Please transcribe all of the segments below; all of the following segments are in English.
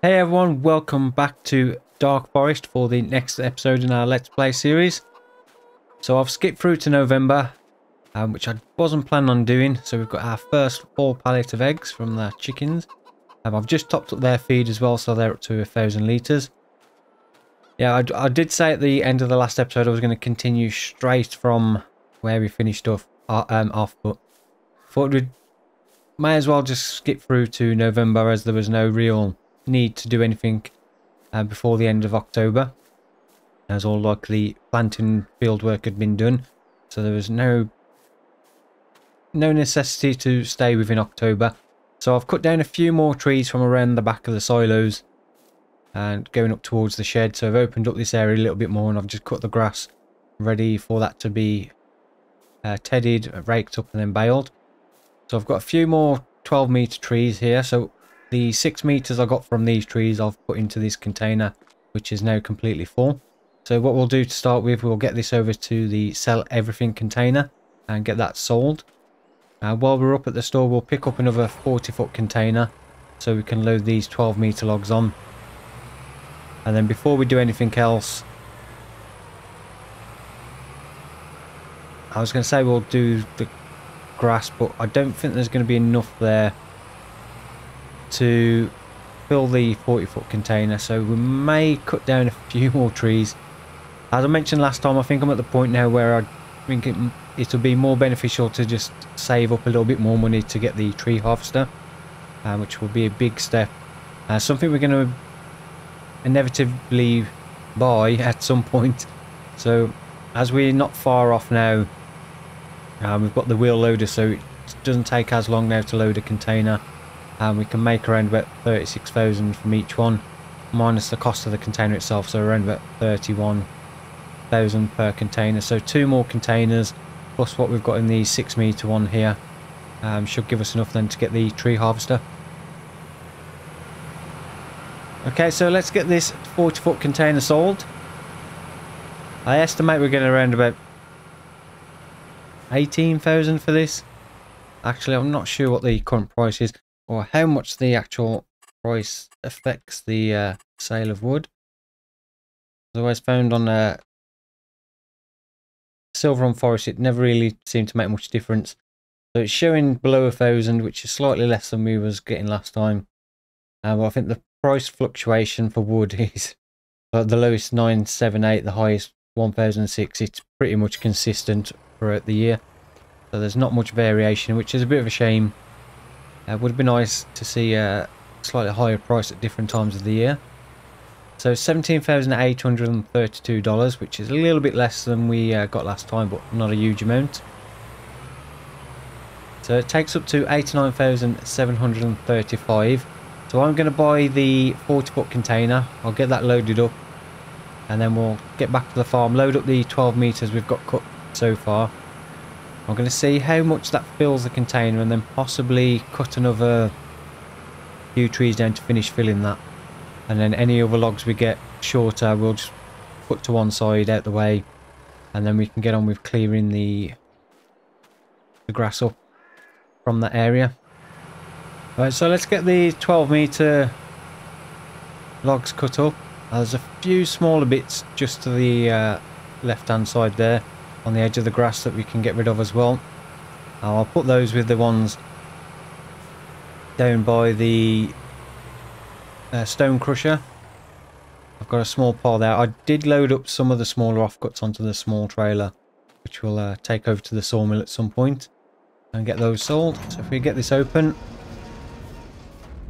Hey everyone, welcome back to Dark Forest for the next episode in our Let's Play series. So I've skipped through to November, which I wasn't planning on doing. So we've got our first 4 pallets of eggs from the chickens. I've just topped up their feed as well, so they're up to 1,000 litres. Yeah, I did say at the end of the last episode I was going to continue straight from where we finished off, but thought we may as well just skip through to November, as there was no real need to do anything before the end of October, as all like the planting field work had been done, so there was no necessity to stay within October. So I've cut down a few more trees from around the back of the silos and going up towards the shed, so I've opened up this area a little bit more, and I've just cut the grass ready for that to be tedded, raked up and then baled. So I've got a few more 12-metre trees here. So the 6 meters I got from these trees I've put into this container, which is now completely full. So what we'll do to start with, we'll get this over to the sell everything container and get that sold. While we're up at the store, we'll pick up another 40-foot container so we can load these 12-metre logs on. And then before we do anything else, I was going to say we'll do the grass, but I don't think there's going to be enough there to fill the 40-foot container, so we may cut down a few more trees. As I mentioned last time, I think I'm at the point now where I think it'll be more beneficial to just save up a little bit more money to get the tree harvester, which will be a big step. Something we're going to inevitably buy at some point. So as we're not far off now, we've got the wheel loader, so it doesn't take as long now to load a container. We can make around about 36,000 from each one, minus the cost of the container itself, so around about 31,000 per container. So 2 more containers plus what we've got in the 6-metre one here should give us enough then to get the tree harvester. Okay, so let's get this 40-foot container sold. I estimate we're getting around about 18,000 for this. Actually, I'm not sure what the current price is, or how much the actual price affects the sale of wood. As I always found on silver on forest, it never really seemed to make much difference. So it's showing below 1,000, which is slightly less than we was getting last time. But I think the price fluctuation for wood is the lowest 978, the highest 1,006. It's pretty much consistent throughout the year, so there's not much variation, which is a bit of a shame. It would have been nice to see a slightly higher price at different times of the year. So $17,832, which is a little bit less than we got last time, but not a huge amount. So it takes up to 89,735. So I'm going to buy the 40-foot container. I'll get that loaded up, and then we'll get back to the farm, load up the 12 meters we've got cut so far. I'm going to see how much that fills the container, and then possibly cut another few trees down to finish filling that. And then any other logs we get shorter, we'll just put to one side out the way, and then we can get on with clearing the grass up from that area. Right, so let's get the 12-meter logs cut up. There's a few smaller bits just to the left-hand side there, on the edge of the grass, that we can get rid of as well. I'll put those with the ones down by the stone crusher. I've got a small pile there. I did load up some of the smaller offcuts onto the small trailer, which we'll take over to the sawmill at some point and get those sold. So if we get this open,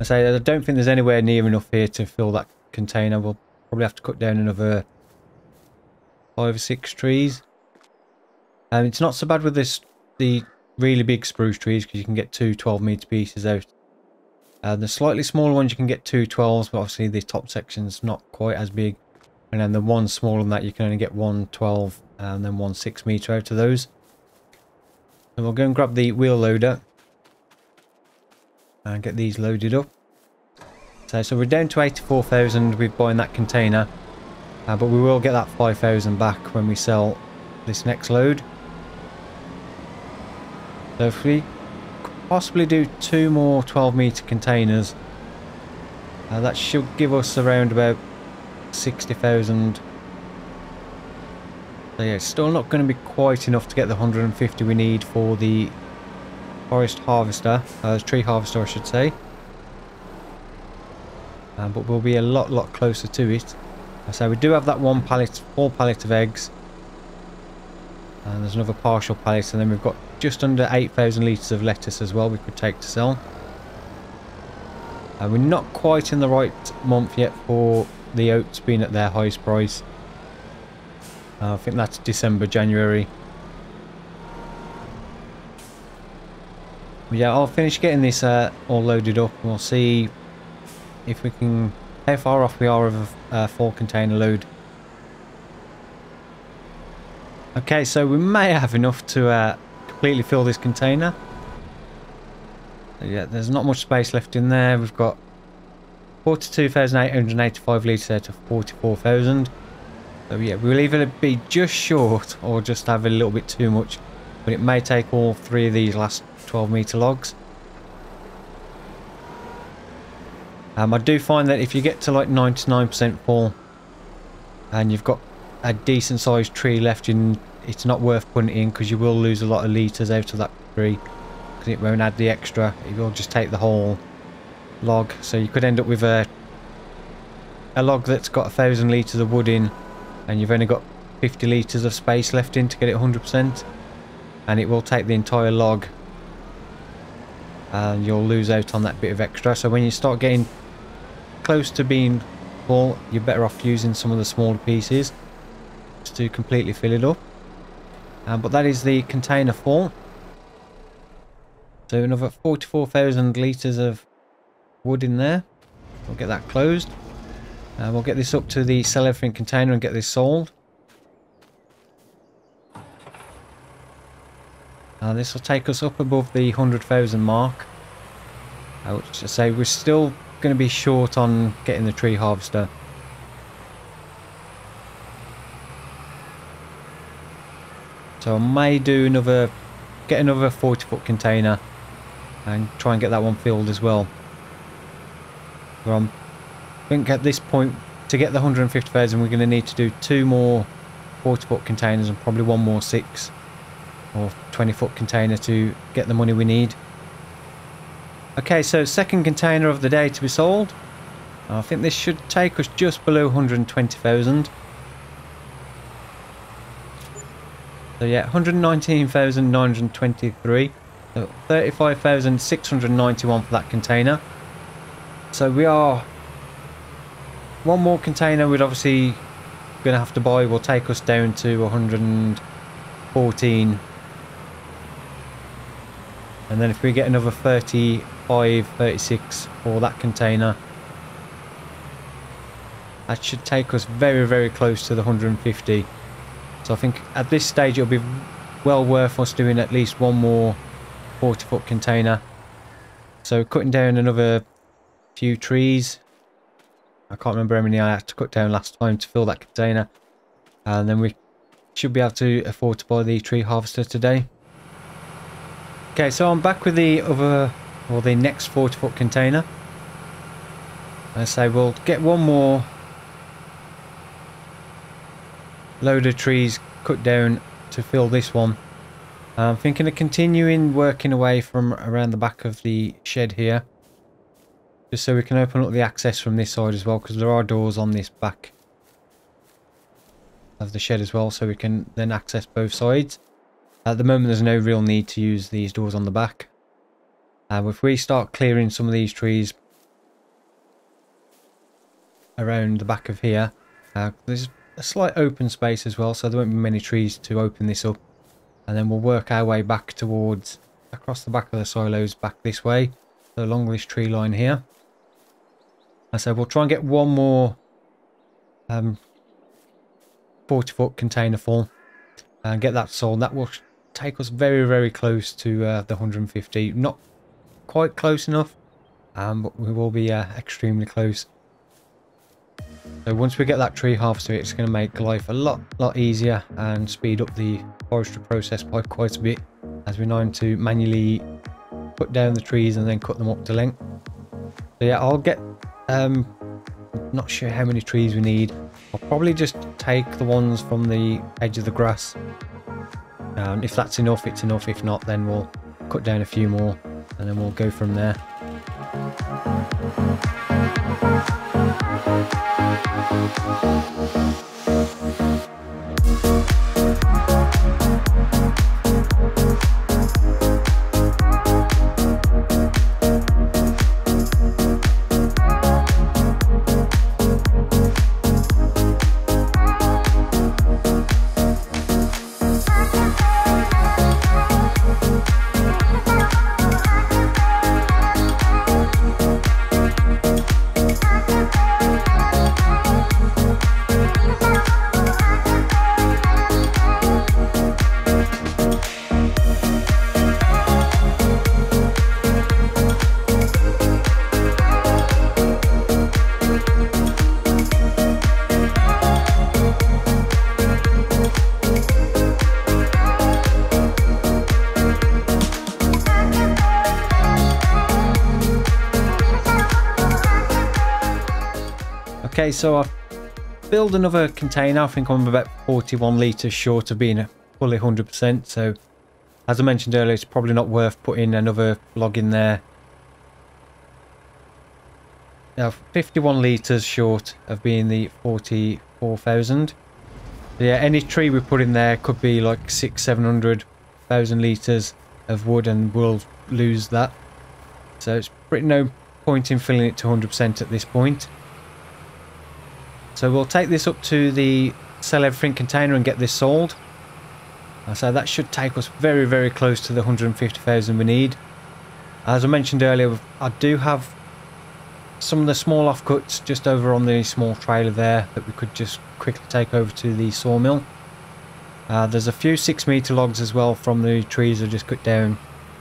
I don't think there's anywhere near enough here to fill that container. We'll probably have to cut down another 5 or 6 trees. And it's not so bad with the really big spruce trees, because you can get 2 12-metre pieces out. The slightly smaller ones you can get 2 12s, but obviously the top section's not quite as big. And then the one smaller than that, you can only get 1 12 and then 1 6-metre out of those. So we'll go and grab the wheel loader and get these loaded up. So we're down to 84,000 with buying that container, but we will get that 5,000 back when we sell this next load. So if we could possibly do 2 more 12-metre containers, That should give us around about 60,000. So yeah, it's still not going to be quite enough to get the 150 we need for the forest harvester, tree harvester I should say. But we'll be a lot closer to it. So we do have that 4 pallet of eggs. And there's another partial pallet, and then we've got just under 8,000 litres of lettuce as well we could take to sell. We're not quite in the right month yet for the oats being at their highest price. I think that's December, January. But yeah, I'll finish getting this all loaded up, and we'll see if we can, how far off we are of a 4 container load. Okay, so we may have enough to completely fill this container. Yeah, there's not much space left in there. We've got 42,885 litres out of 44,000. So yeah, we'll either be just short or just have a little bit too much. But it may take all 3 of these last 12 metre logs. I do find that if you get to like 99% full and you've got a decent sized tree left, it's not worth putting it in, because you will lose a lot of litres out of that tree. Because it won't add the extra, it will just take the whole log. So you could end up with a log that's got 1,000 litres of wood in, and you've only got 50 litres of space left in to get it 100%, and it will take the entire log, and you'll lose out on that bit of extra. So when you start getting close to being full, you're better off using some of the smaller pieces just to completely fill it up. But that is the container full. So another 44,000 litres of wood in there. We'll get that closed. We'll get this up to the sell everything container and get this sold. This will take us up above the 100,000 mark. Which I say we're still going to be short on getting the tree harvester. So I may do get another 40-foot container and try and get that one filled as well. I think at this point, to get the 150,000, we're going to need to do 2 more 40-foot containers and probably 1 more 6 or 20-foot container to get the money we need. Okay, so second container of the day to be sold. I think this should take us just below 120,000. So yeah, 119,923. So 35,691 for that container. So we are... 1 more container we'd obviously going to have to buy will take us down to 114. And then if we get another 35, 36 for that container, that should take us very close to the 150. So I think at this stage it'll be well worth us doing at least 1 more 40-foot container. So cutting down another few trees. I can't remember how many I had to cut down last time to fill that container. And then we should be able to afford to buy the tree harvester today. Okay, so I'm back with the next 40-foot container. So we'll get 1 more load of trees cut down to fill this one. I'm thinking of continuing working away from around the back of the shed here, just so we can open up the access from this side as well, because there are doors on this back of the shed as well, so we can then access both sides. At the moment there's no real need to use these doors on the back. If we start clearing some of these trees around the back of here, there's a slight open space as well, so there won't be many trees to open this up, and then we'll work our way back towards across the back of the silos back this way, so along this tree line here. And so we'll try and get 1 more 40-foot container full and get that sold. That will take us very close to the 150. Not quite close enough, but we will be extremely close. So once we get that tree harvester, it's going to make life a lot easier and speed up the forestry process by quite a bit, as we're known to manually cut down the trees and then cut them up to length. So yeah, I'll get Not sure how many trees we need. I'll probably just take the ones from the edge of the grass. If that's enough, it's enough. If not, then we'll cut down a few more and then we'll go from there. Okay, so I've built another container. I think I'm about 41 litres short of being fully 100%. So, as I mentioned earlier, it's probably not worth putting another log in there. Now, 51 litres short of being the 44,000. Yeah, any tree we put in there could be like 600,000-700,000 litres of wood, and we'll lose that. So it's pretty no point in filling it to 100% at this point. So we'll take this up to the sell everything container and get this sold. So that should take us very, very close to the 150,000 we need. As I mentioned earlier, I do have some of the small offcuts just over on the small trailer there that we could just quickly take over to the sawmill. There's a few 6-metre logs as well from the trees I just cut down,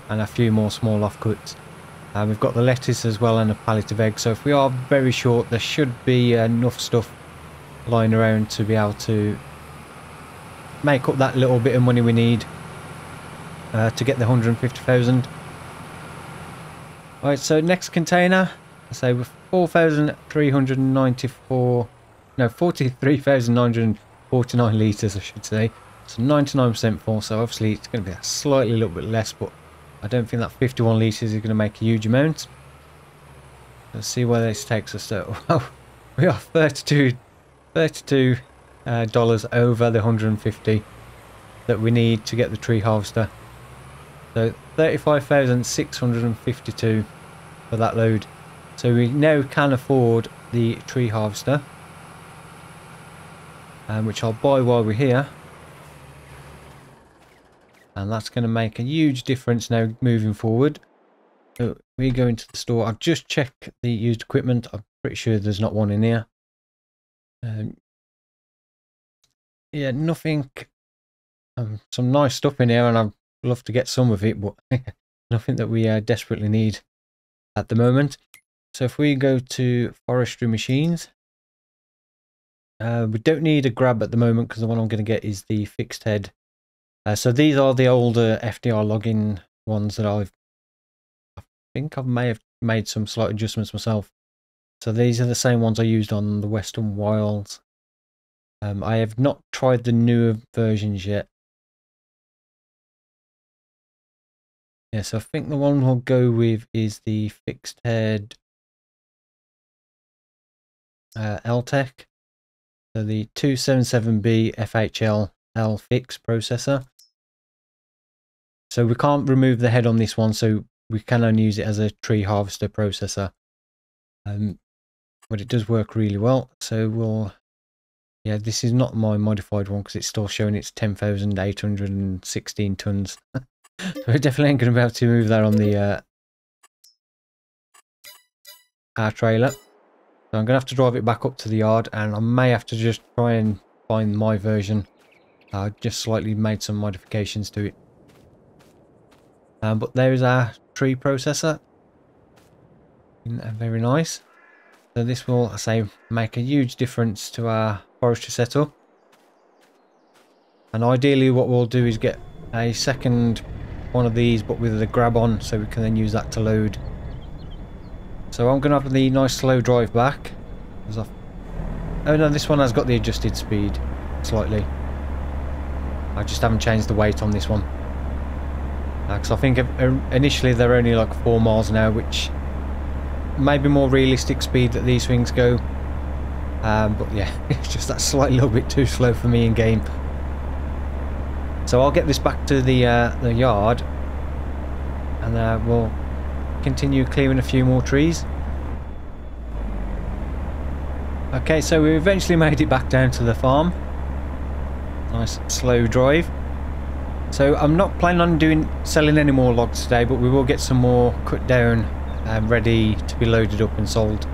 and a few more small offcuts. We've got the lettuce as well and a pallet of eggs, so if we are very short, there should be enough stuff lying around to be able to make up that little bit of money we need to get the 150,000. Alright, so next container, I say with 43,949 litres, I should say. So 99% full, so obviously it's going to be slightly a little bit less, but I don't think that 51 litres is going to make a huge amount. Let's see where this takes us. So, well, we are $32 over the 150 that we need to get the tree harvester. So 35,652 for that load. So we now can afford the tree harvester, which I'll buy while we're here. And that's going to make a huge difference now moving forward. So we go into the store. I've just checked the used equipment. I'm pretty sure there's not one in here. Yeah, nothing. Some nice stuff in here, and I'd love to get some of it, but nothing that we desperately need at the moment. So if we go to forestry machines, we don't need a grab at the moment because the one I'm going to get is the fixed head. So these are the older FDR login ones that I think I may have made some slight adjustments myself. So these are the same ones I used on the Western Wilds. I have not tried the newer versions yet. Yeah, so I think the one we'll go with is the fixed head LTEC. So the 277B FHL L fix processor. So we can't remove the head on this one, so we can only use it as a tree harvester processor. But it does work really well. So we'll, yeah, this is not my modified one because it's still showing it's 10,816 tons. So we definitely ain't going to be able to move that on the our trailer. So I'm going to have to drive it back up to the yard, and I may have to just try and find my version. I just slightly made some modifications to it. But there's our tree processor. Very nice. So this will, I say, make a huge difference to our forestry setup. And ideally what we'll do is get a second one of these, but with the grab on, so we can then use that to load So I'm going to have the nice slow drive back. Oh no, this one has got the adjusted speed slightly. I just haven't changed the weight on this one. Because I think initially they're only like 4 miles an hour, which may be more realistic speed that these things go. But yeah, it's just that slight little bit too slow for me in game. So I'll get this back to the yard, and we'll continue clearing a few more trees. Okay, so we eventually made it back down to the farm. Nice slow drive. So I'm not planning on selling any more logs today, but we will get some more cut down and ready to be loaded up and sold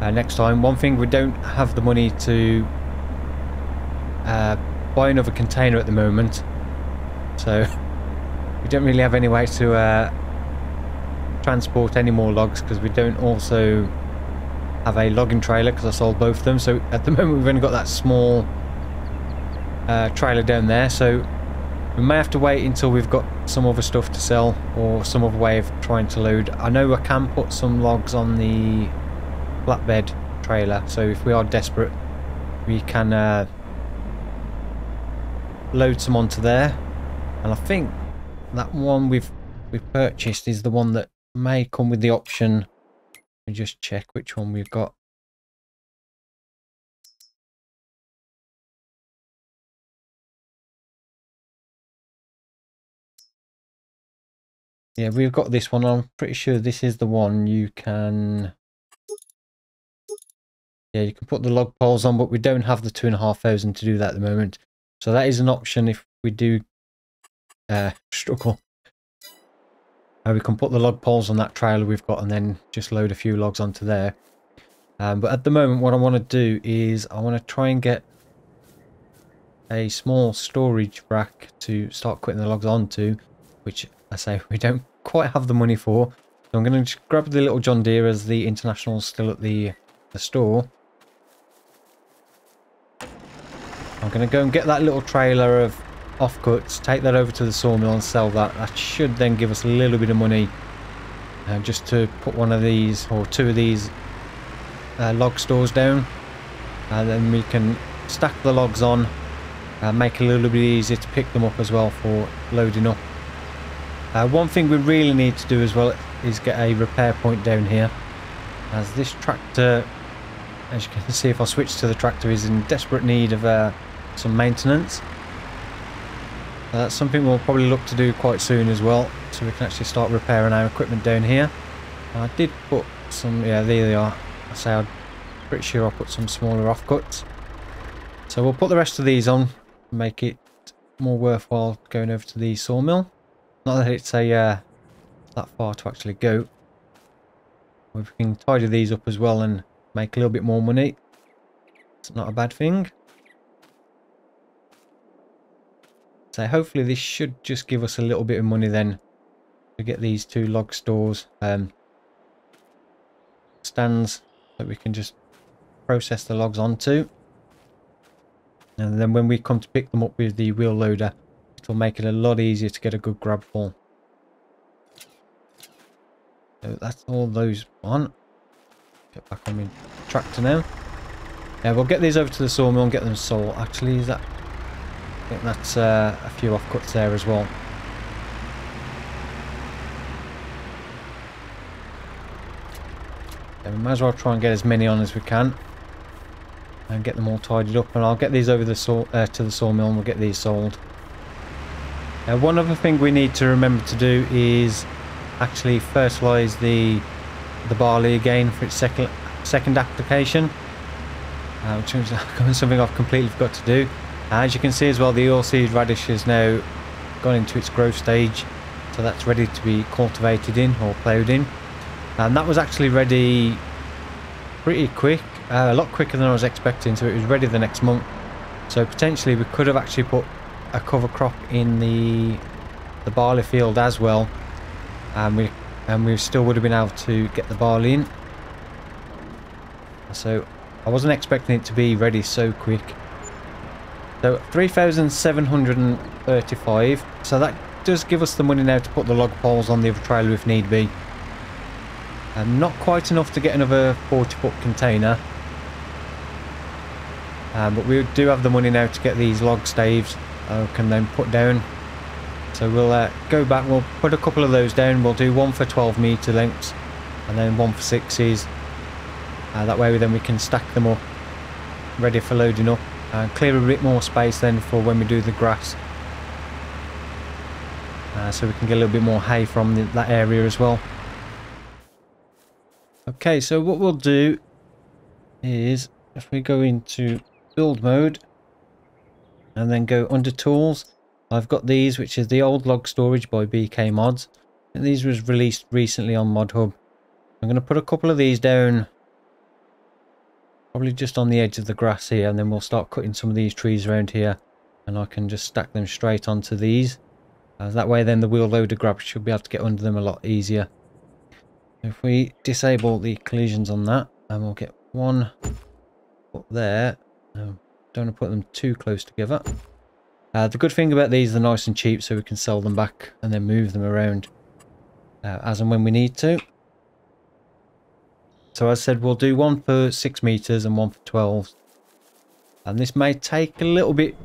next time. One thing, we don't have the money to buy another container at the moment, so we don't really have any way to transport any more logs, because we don't also have a logging trailer because I sold both of them. So at the moment we've only got that small trailer down there, so we may have to wait until we've got some other stuff to sell or some other way of trying to load. I know I can put some logs on the flatbed trailer, so if we are desperate we can load some onto there. And I think that one we've purchased is the one that may come with the option. Let me just check which one we've got. Yeah, we've got this one. I'm pretty sure this is the one you can... Yeah, you can put the log poles on, but we don't have the 2,500 to do that at the moment. So that is an option if we do struggle. We can put the log poles on that trailer we've got and then just load a few logs onto there. But at the moment what I want to do is I want to try and get a small storage rack to start putting the logs onto, which I say we don't quite have the money for. So I'm going to just grab the little John Deere as the International's still at the store. I'm going to go and get that little trailer of offcuts, take that over to the sawmill and sell that. That should then give us a little bit of money just to put one of these or two of these log stores down, and then we can stack the logs on and make it a little bit easier to pick them up as well for loading up. One thing we really need to do as well is get a repair point down here, as this tractor, as you can see if I switch to the tractor, is in desperate need of some maintenance. That's something we'll probably look to do quite soon as well, so we can actually start repairing our equipment down here. I did put some, yeah, there they are. I say I'm pretty sure I put some smaller offcuts. So we'll put the rest of these on, make it more worthwhile going over to the sawmill. Not that it's that far to actually go. If we can tidy these up as well and make a little bit more money, it's not a bad thing. So hopefully this should just give us a little bit of money then to get these two log stores stands that we can just process the logs onto. And then when we come to pick them up with the wheel loader, it'll make it a lot easier to get a good grab full. So that's all those on. Get back on my tractor now. Yeah, we'll get these over to the sawmill and get them sold. Actually, is that... I think that's a few offcuts there as well. Yeah, we might as well try and get as many on as we can and get them all tidied up, and I'll get these over to the sawmill and we'll get these sold. Now, one other thing we need to remember to do is actually fertilise the barley again for its second application, which is something I've completely forgot to do. As you can see as well, the oilseed radish has now gone into its growth stage, so that's ready to be cultivated in or ploughed in. And that was actually ready pretty quick, a lot quicker than I was expecting, so it was ready the next month. So potentially we could have actually put a cover crop in the barley field as well, and we still would have been able to get the barley in. So I wasn't expecting it to be ready so quick. So 3,735. So that does give us the money now to put the log poles on the other trailer if need be. Not quite enough to get another 40-foot container. But we do have the money now to get these log staves can then put down. So we'll go back, we'll put a couple of those down. We'll do one for 12 metre lengths and then one for 6s. That way then we can stack them up, ready for loading up. Clear a bit more space then for when we do the grass. So we can get a little bit more hay from that area as well. Okay, so what we'll do is, if we go into build mode and then go under tools, I've got these, which is the old log storage by BK Mods, and these was released recently on Mod Hub. I'm going to put a couple of these down, probably just on the edge of the grass here, and then we'll start cutting some of these trees around here, and I can just stack them straight onto these. That way then the wheel loader grab should be able to get under them a lot easier. If we disable the collisions on that, and we'll get one up there. Don't want to put them too close together. The good thing about these, they're nice and cheap, so we can sell them back and then move them around as and when we need to. So as I said, we'll do one for 6 meters and one for 12. And this may take a little bit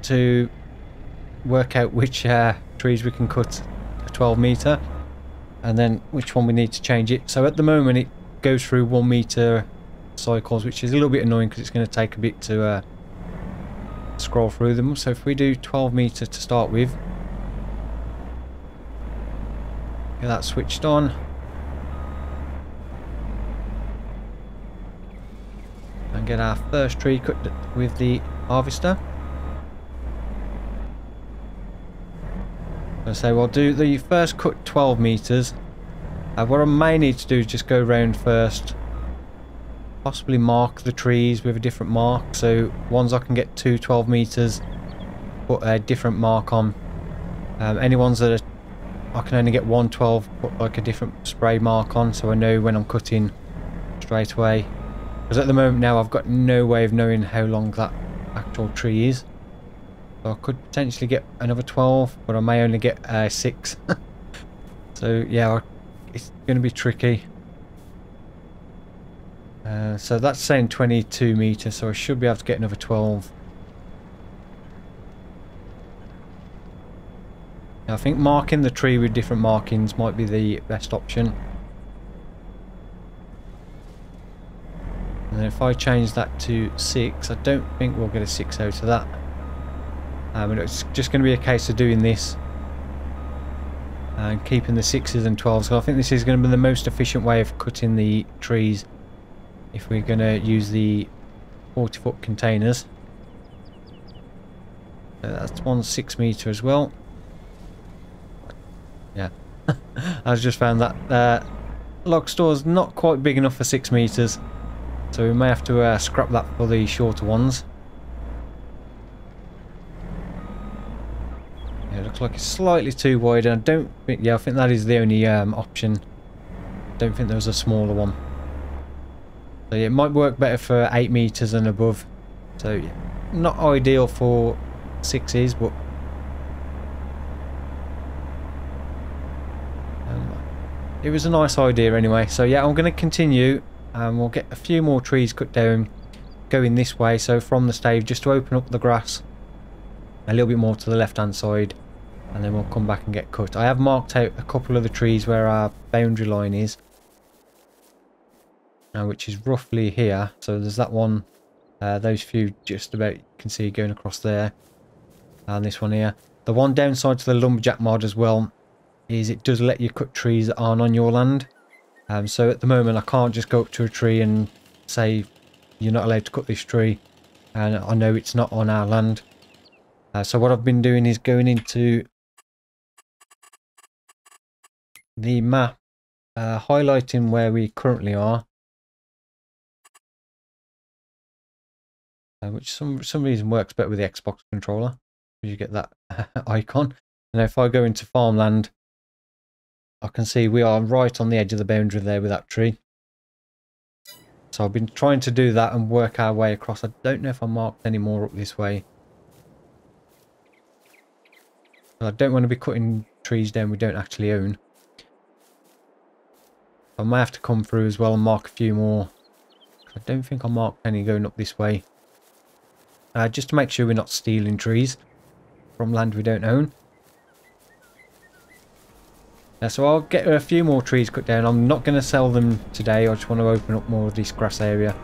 to work out which trees we can cut a 12 meter and then which one we need to change it. So at the moment it goes through 1 meter cycles, which is a little bit annoying because it's going to take a bit to scroll through them. So if we do 12 meter to start with, get that switched on, and get our first tree cut with the harvester. So we'll do the first cut 12 meters. What I may need to do is just go around first, possibly mark the trees with a different mark, so ones I can get to 12 meters, put a different mark on. Any ones that I can only get 112, put like a different spray mark on, so I know when I'm cutting straight away. Because at the moment now I've got no way of knowing how long that actual tree is. So I could potentially get another 12, but I may only get 6. So yeah, it's going to be tricky. So that's saying 22 meters, so I should be able to get another 12. Now, I think marking the tree with different markings might be the best option. And then if I change that to 6, I don't think we'll get a 6 out of that. And it's just going to be a case of doing this and keeping the 6s and 12s. So I think this is going to be the most efficient way of cutting the trees if we're going to use the 40-foot containers. So that's 1 6 meter as well. Yeah, I just found that log store's not quite big enough for 6 meters, so we may have to scrap that for the shorter ones. Yeah, it looks like it's slightly too wide, and I don't think, yeah, I think that is the only option. Don't think there was a smaller one. So yeah, it might work better for 8 meters and above. So yeah, not ideal for 6s, but it was a nice idea anyway. So yeah, I'm going to continue, and we'll get a few more trees cut down going this way. So from the stave, just to open up the grass a little bit more to the left hand side, and then we'll come back and get cut. I have marked out a couple of the trees where our boundary line is, which is roughly here. So there's that one, those few just about you can see going across there, and this one here. The one downside to the lumberjack mod as well is it does let you cut trees that aren't on your land. So at the moment I can't just go up to a tree and say you're not allowed to cut this tree, and I know it's not on our land. So what I've been doing is going into the map, highlighting where we currently are, which for some reason works better with the Xbox controller, because you get that icon. And if I go into farmland, I can see we are right on the edge of the boundary there with that tree. So I've been trying to do that and work our way across. I don't know if I marked any more up this way. But I don't want to be cutting trees down we don't actually own. I might have to come through as well and mark a few more. I don't think I marked any going up this way. Just to make sure we're not stealing trees from land we don't own. So I'll get a few more trees cut down. I'm not going to sell them today. I just want to open up more of this grass area.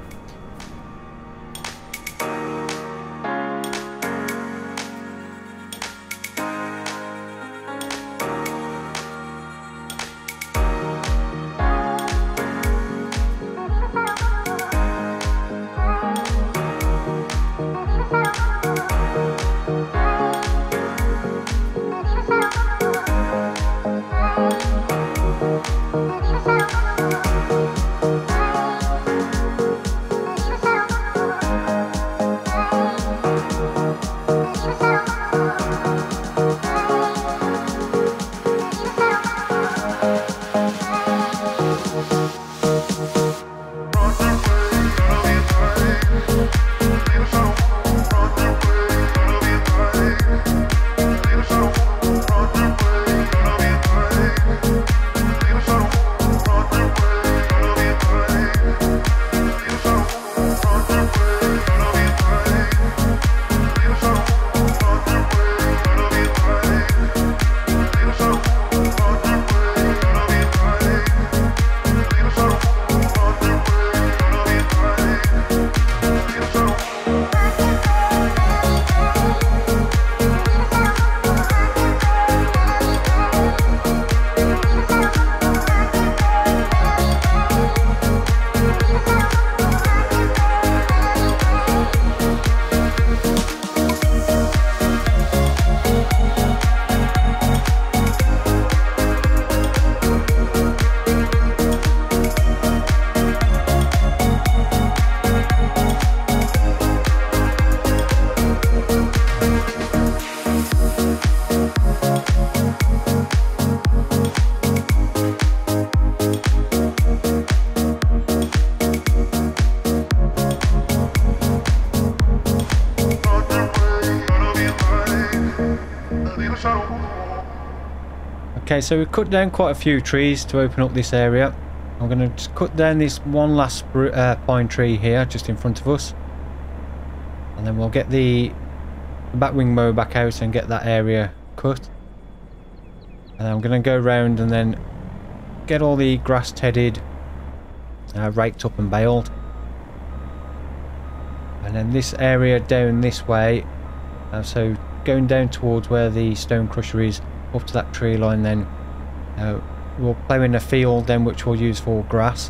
Okay, so we've cut down quite a few trees to open up this area. I'm going to just cut down this one last pine tree here just in front of us, and then we'll get the batwing mower back out and get that area cut. And I'm going to go around and then get all the grass tedded, raked up and baled. And then this area down this way, so going down towards where the stone crusher is, up to that tree line, then we'll plough in a field then which we'll use for grass,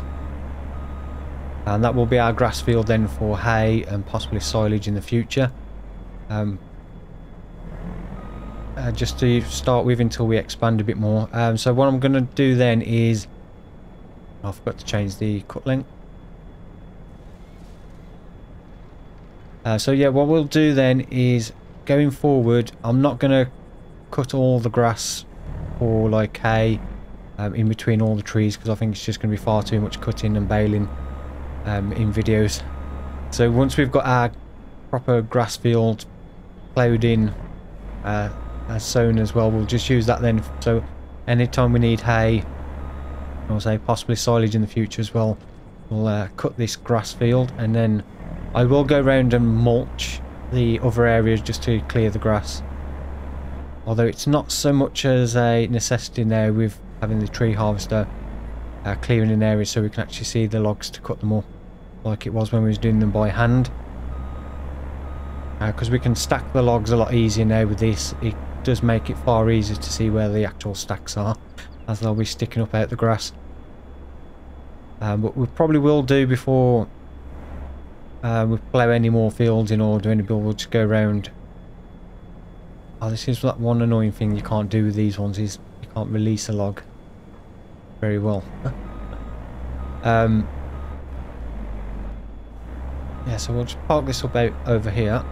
and that will be our grass field then for hay and possibly silage in the future, just to start with until we expand a bit more. So what I'm going to do then is, I forgot to change the cut length. So yeah, what we'll do then is, going forward, I'm not going to cut all the grass or like hay in between all the trees, because I think it's just going to be far too much cutting and baling in videos. So once we've got our proper grass field ploughed in, sown as well, we'll just use that then. So anytime we need hay, I'll say possibly silage in the future as well, we'll cut this grass field, and then I will go around and mulch the other areas just to clear the grass. Although it's not so much as a necessity now with having the tree harvester clearing an area so we can actually see the logs to cut them up, like it was when we was doing them by hand. Because we can stack the logs a lot easier now with this. It does make it far easier to see where the actual stacks are, as they'll be sticking up out the grass. But we probably will do before we plough any more fields in or do any build, we'll just go around. Oh, this is that one annoying thing you can't do with these ones, is you can't release a log very well. Yeah, so we'll just park this up out over here.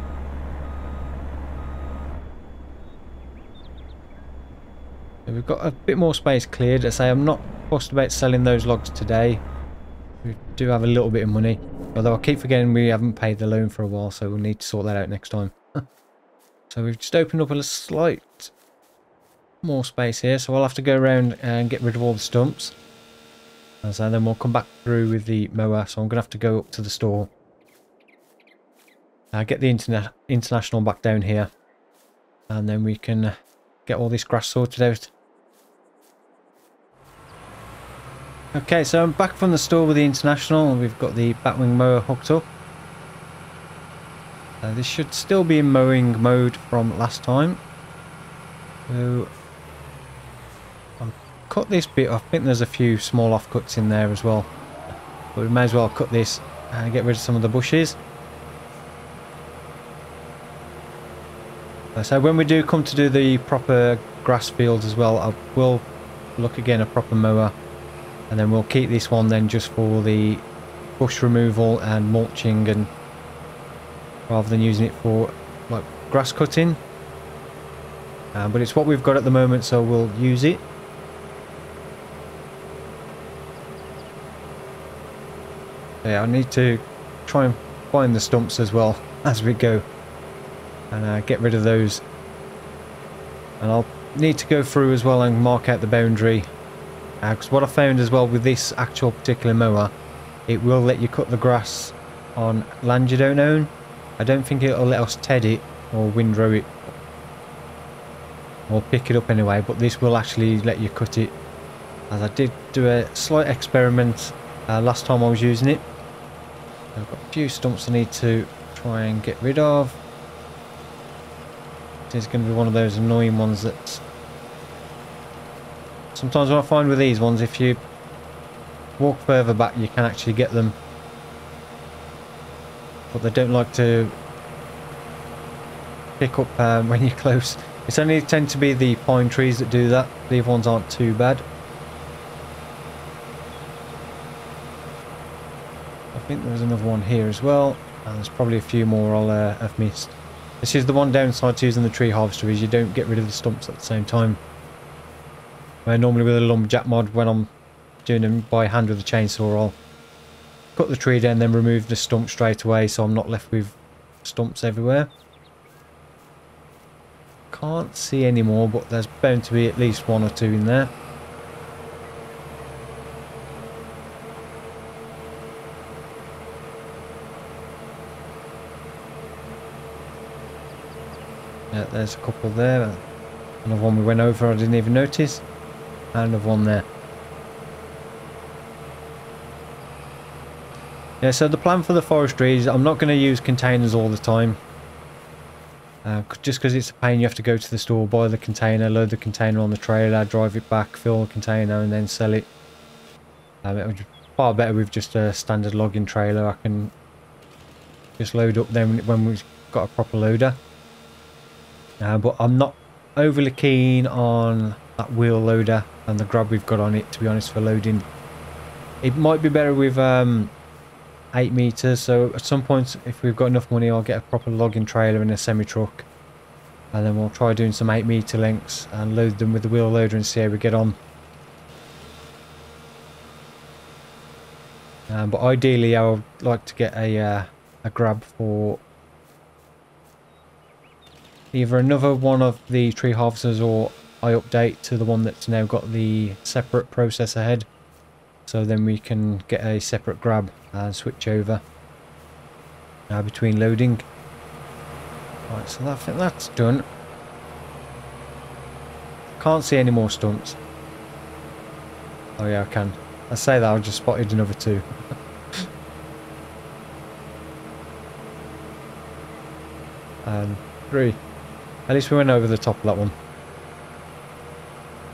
So we've got a bit more space cleared. I say I'm not fussed about selling those logs today. We do have a little bit of money, although I keep forgetting we haven't paid the loan for a while, so we'll need to sort that out next time. So we've just opened up a slight more space here, so I'll have to go around and get rid of all the stumps. And so then we'll come back through with the mower. So I'm going to have to go up to the store. Get the international back down here. And then we can get all this grass sorted out. Okay, so I'm back from the store with the international. We've got the batwing mower hooked up. This should still be in mowing mode from last time. So I'll cut this bit. I think there's a few small offcuts in there as well. But we may as well cut this and get rid of some of the bushes. So when we do come to do the proper grass fields as well, I will look again a proper mower. And then we'll keep this one then just for the bush removal and mulching, and rather than using it for like grass cutting. But it's what we've got at the moment, so we'll use it. Yeah, I need to try and find the stumps as well as we go, and get rid of those. And I'll need to go through as well and mark out the boundary, because what I found as well with this actual particular mower, it will let you cut the grass on land you don't own. I don't think it'll let us ted it or windrow it or pick it up anyway, but this will actually let you cut it, as I did do a slight experiment last time I was using it. I've got a few stumps I need to try and get rid of. This is going to be one of those annoying ones that sometimes what I find with these ones, if you walk further back you can actually get them, but they don't like to pick up when you're close. It's only tend to be the pine trees that do that. The other ones aren't too bad. I think there's another one here as well, and there's probably a few more I'll have missed. This is the one downside to using the tree harvester, is you don't get rid of the stumps at the same time. Where normally with a lumberjack mod, when I'm doing them by hand with a chainsaw, I'll cut the tree down, then remove the stump straight away, so I'm not left with stumps everywhere. Can't see any more, but there's bound to be at least one or two in there. Yeah, there's a couple there. Another one we went over I didn't even notice. And another one there. Yeah, so the plan for the forestry is I'm not going to use containers all the time. Just because it's a pain, you have to go to the store, buy the container, load the container on the trailer, drive it back, fill the container and then sell it. It would be far better with just a standard logging trailer. I can just load up then when we've got a proper loader. But I'm not overly keen on that wheel loader and the grab we've got on it, to be honest, for loading. It might be better with 8 meters, so at some point if we've got enough money I'll get a proper logging trailer and a semi-truck, and then we'll try doing some 8 meter lengths and load them with the wheel loader and see how we get on. But ideally I would like to get a grab for either another one of the tree harvesters, or I update to the one that's now got the separate processor head, so then we can get a separate grab and switch over between loading. Right, so I think that's done. Can't see any more stumps. Oh yeah, I can. I say that, I just spotted another two. And 3. At least we went over the top of that one.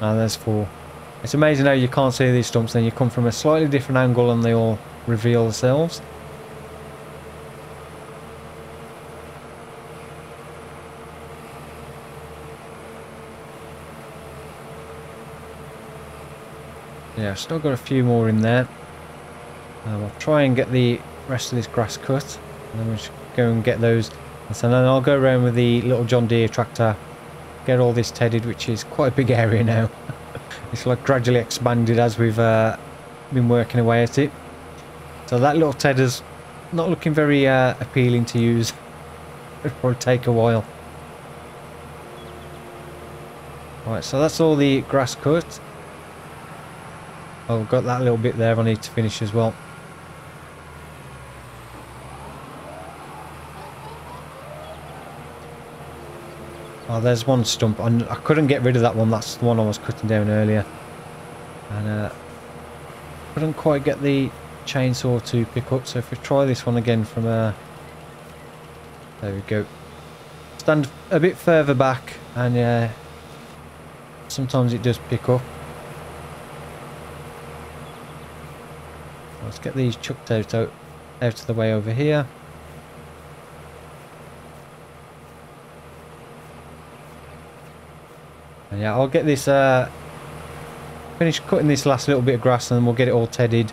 And there's 4. It's amazing how you can't see these stumps, then you come from a slightly different angle and they all reveal themselves. Yeah, I've still got a few more in there. I'll try and get the rest of this grass cut, and then we'll just go and get those. And so then I'll go around with the little John Deere tractor, get all this tedded, which is quite a big area now. It's like gradually expanded as we've been working away at it. So that little tedder's not looking very appealing to use. It'll probably take a while. Right, so that's all the grass cut. Oh, I've got that little bit there I need to finish as well. Oh, there's one stump. I couldn't get rid of that one. That's the one I was cutting down earlier. And couldn't quite get the chainsaw to pick up. So if we try this one again from there we go. Stand a bit further back and sometimes it does pick up. Let's get these chucked out of the way over here. And yeah, I'll get this finish cutting this last little bit of grass and then we'll get it all tedded,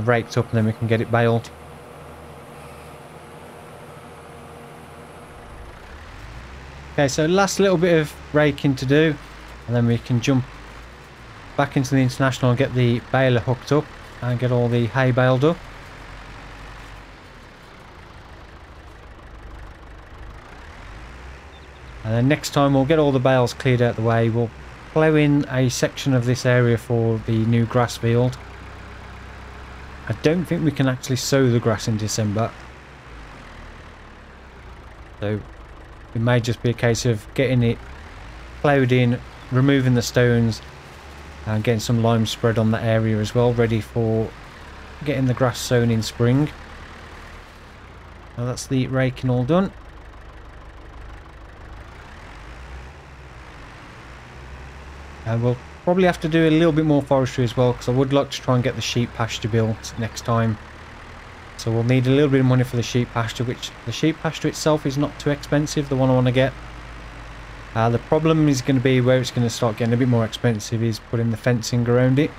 raked up, and then we can get it baled. Okay, so last little bit of raking to do, and then we can jump back into the International and get the baler hooked up and get all the hay baled up. And then next time we'll get all the bales cleared out the way. We'll plough in a section of this area for the new grass field. I don't think we can actually sow the grass in December, so it may just be a case of getting it ploughed in, removing the stones and getting some lime spread on that area as well, ready for getting the grass sown in spring. Now that's the raking all done. And we'll probably have to do a little bit more forestry as well, because I would like to try and get the sheep pasture built next time. So we'll need a little bit of money for the sheep pasture, which the sheep pasture itself is not too expensive, the one I want to get. The problem is going to be where it's going to start getting a bit more expensive is putting the fencing around it.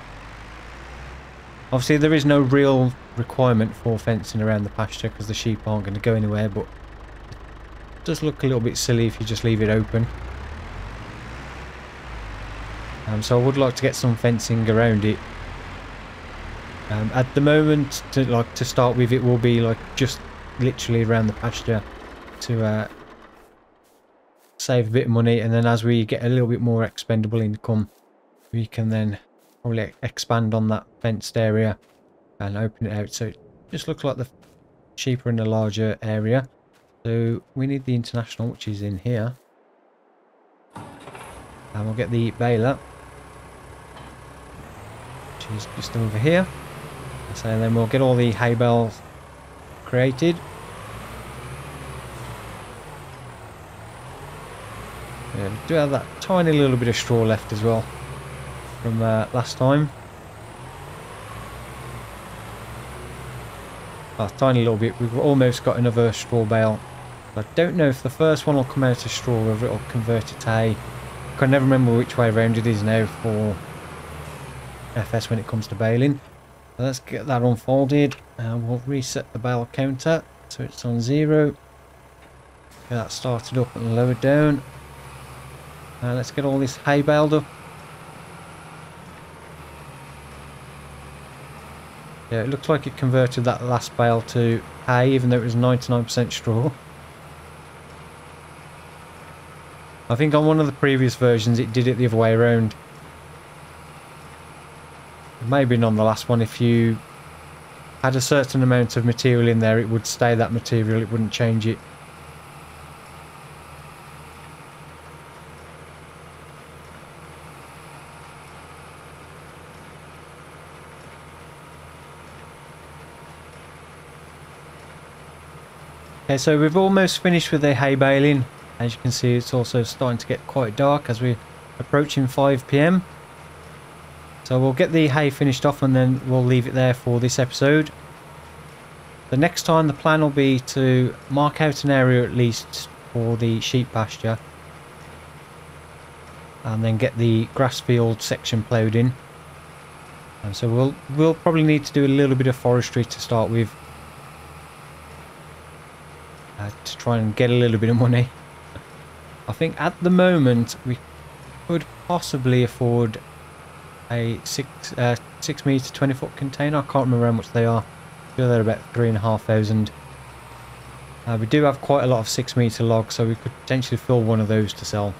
Obviously there is no real requirement for fencing around the pasture because the sheep aren't going to go anywhere, but it does look a little bit silly if you just leave it open. So I would like to get some fencing around it. At the moment, to start with, it will be like just literally around the pasture to save a bit of money, and then as we get a little bit more expendable income, we can then probably expand on that fenced area and open it out so it just looks like the sheep are in a larger area. So we need the International, which is in here, and we'll get the baler, which is just over here. So then we'll get all the hay bales created. Yeah, we do have that tiny little bit of straw left as well from last time. A tiny little bit. We've almost got another straw bale. I don't know if the first one will come out as straw or if it'll convert it to hay. I can never remember which way around it is now for FS when it comes to baling. So let's get that unfolded and we'll reset the bale counter so it's on 0. Get that started up and lowered down. Let's get all this hay baled up. Yeah, it looks like it converted that last bale to hay even though it was 99% straw. I think on one of the previous versions it did it the other way around. Maybe on the last one, if you had a certain amount of material in there, it would stay that material, it wouldn't change it. Okay, so we've almost finished with the hay baling. As you can see, it's also starting to get quite dark as we're approaching 5 PM. So we'll get the hay finished off and then we'll leave it there for this episode. The next time the plan will be to mark out an area at least for the sheep pasture. And then get the grass field section ploughed in. And so we'll probably need to do a little bit of forestry to start with. To try and get a little bit of money. I think at the moment we could possibly afford a 6 metre 20 foot container. I can't remember how much they are. I feel they're about 3,500. We do have quite a lot of 6 metre logs, so we could potentially fill one of those to sell.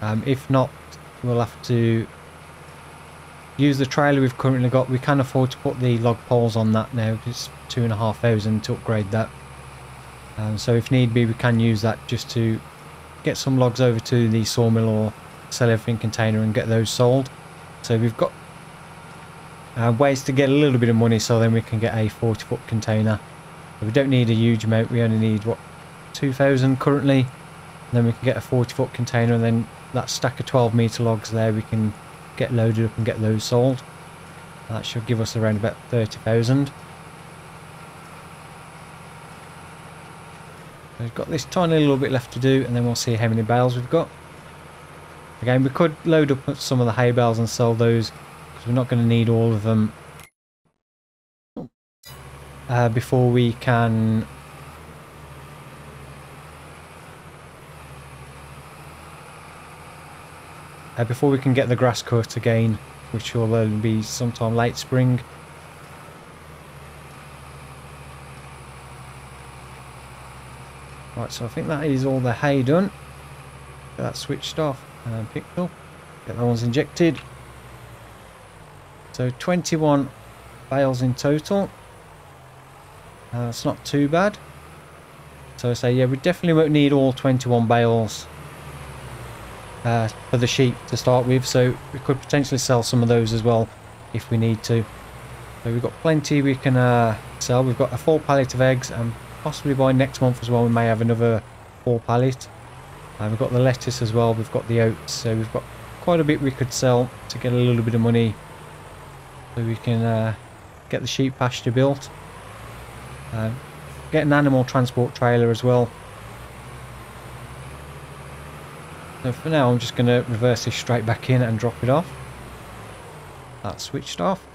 If not, we'll have to use the trailer we've currently got. We can afford to put the log poles on that now. It's 2,500 to upgrade that. So if need be, we can use that just to get some logs over to the sawmill or sell everything container and get those sold. So we've got ways to get a little bit of money, so then we can get a 40-foot container. So we don't need a huge amount. We only need, what, 2,000 currently. And then we can get a 40-foot container, and then that stack of 12-meter logs there we can get loaded up and get those sold. That should give us around about 30,000. We've got this tiny little bit left to do, and then we'll see how many bales we've got. Again, we could load up some of the hay bales and sell those, because we're not going to need all of them before we can get the grass cut again, which will be sometime late spring. Right, so I think that is all the hay done. Get that switched off and picked up. Get that one's injected. So 21 bales in total. It's not too bad. So I say, yeah, we definitely won't need all 21 bales for the sheep to start with. So we could potentially sell some of those as well if we need to. So we've got plenty we can sell. We've got a full pallet of eggs, and possibly by next month as well we may have another full pallet. We've got the lettuce as well, we've got the oats, so we've got quite a bit we could sell to get a little bit of money, so we can get the sheep pasture built. Get an animal transport trailer as well. So for now I'm just going to reverse this straight back in and drop it off. That's switched off.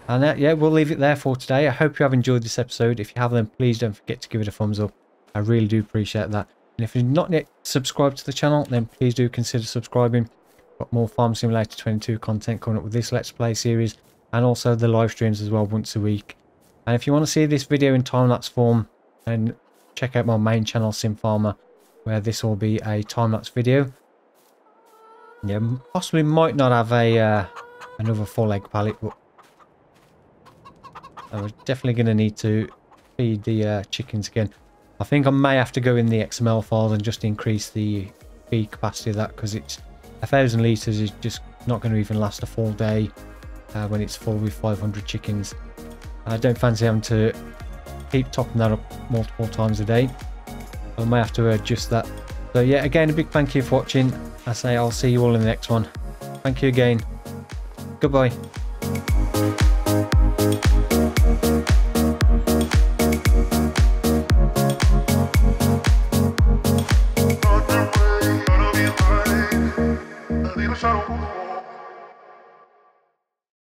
And yeah, we'll leave it there for today. I hope you have enjoyed this episode. If you have, then please don't forget to give it a thumbs up. I really do appreciate that. And if you're not yet subscribed to the channel, then please do consider subscribing. Got more Farm Simulator 22 content coming up with this Let's Play series, and also the live streams as well once a week. And if you want to see this video in time-lapse form, then check out my main channel, Sim Farmer, where this will be a time-lapse video. Yeah, possibly might not have a another full egg pallet, but we're definitely going to need to feed the chickens again. I think I may have to go in the XML files and just increase the feed capacity of that, because it's 1,000 litres is just not going to even last a full day when it's full with 500 chickens. I don't fancy having to keep topping that up multiple times a day. I may have to adjust that. So yeah, again, a big thank you for watching. I say I'll see you all in the next one. Thank you again. Goodbye. Shadow.